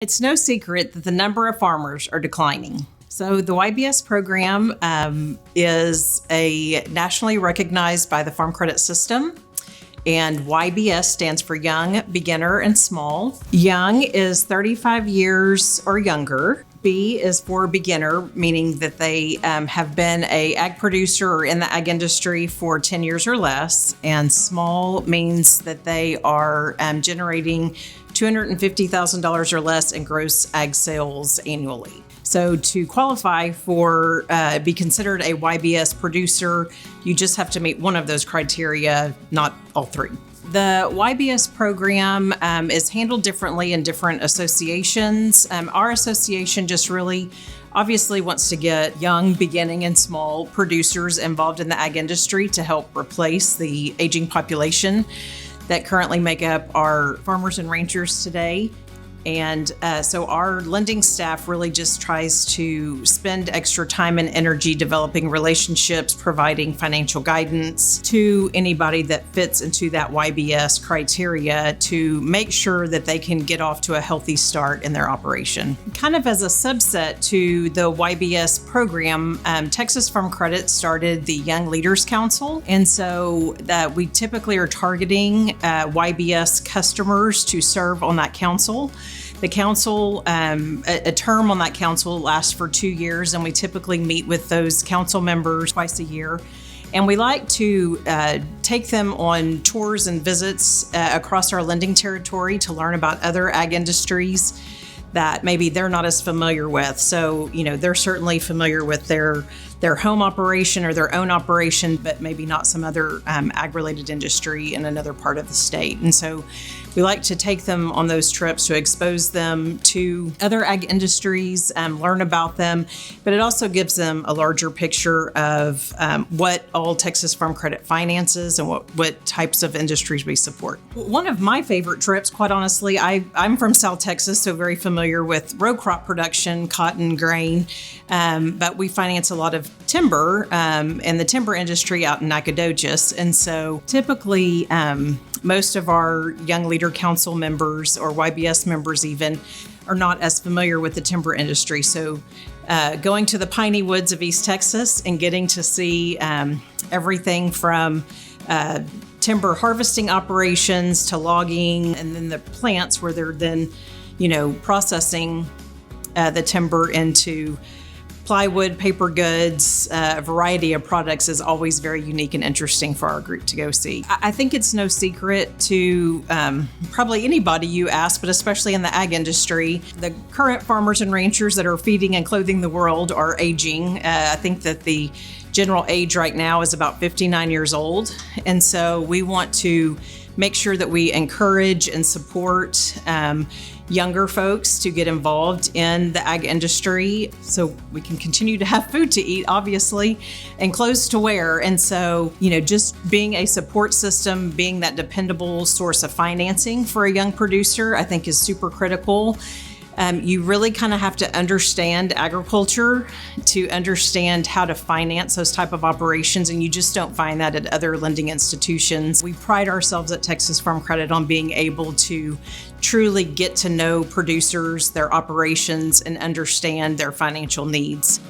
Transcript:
It's no secret that the number of farmers are declining. So the YBS program is a nationally recognized by the Farm Credit System, and YBS stands for Young, Beginner, and Small. Young is 35 years or younger. B is for beginner, meaning that they have been an ag producer or in the ag industry for 10 years or less. And small means that they are generating $250,000 or less in gross ag sales annually. So to qualify for be considered a YBS producer, you just have to meet one of those criteria, not all three. The YBS program is handled differently in different associations. Our association just really obviously wants to get young, beginning, and small producers involved in the ag industry to help replace the aging population that currently make up our farmers and ranchers today. And so our lending staff really just tries to spend extra time and energy developing relationships, providing financial guidance to anybody that fits into that YBS criteria to make sure that they can get off to a healthy start in their operation. Kind of as a subset to the YBS program, Texas Farm Credit started the Young Leaders Council. And so we typically are targeting YBS customers to serve on that council. The council, a term on that council lasts for 2 years, and we typically meet with those council members twice a year. And we like to take them on tours and visits across our lending territory to learn about other ag industries that maybe they're not as familiar with. So, they're certainly familiar with their home operation or their own operation, but maybe not some other ag-related industry in another part of the state. And so we like to take them on those trips to expose them to other ag industries, learn about them, but it also gives them a larger picture of what all Texas Farm Credit finances and what types of industries we support. One of my favorite trips, quite honestly, I'm from South Texas, so very familiar with row crop production, cotton, grain, but we finance a lot of timber and the timber industry out in Nacogdoches. And so typically, most of our Young Leader Council members or YBS members even are not as familiar with the timber industry. So going to the piney woods of East Texas and getting to see everything from timber harvesting operations to logging, and then the plants where they're then, processing the timber into plywood, paper goods, a variety of products is always very unique and interesting for our group to go see. I think it's no secret to probably anybody you ask, but especially in the ag industry, the current farmers and ranchers that are feeding and clothing the world are aging. I think that the general age right now is about 59 years old. And so we want to make sure that we encourage and support younger folks to get involved in the ag industry so we can continue to have food to eat, obviously, and clothes to wear. And so, just being a support system, being that dependable source of financing for a young producer, I think is super critical. You really kind of have to understand agriculture to understand how to finance those type of operations, and you just don't find that at other lending institutions. We pride ourselves at Texas Farm Credit on being able to truly get to know producers, their operations, and understand their financial needs.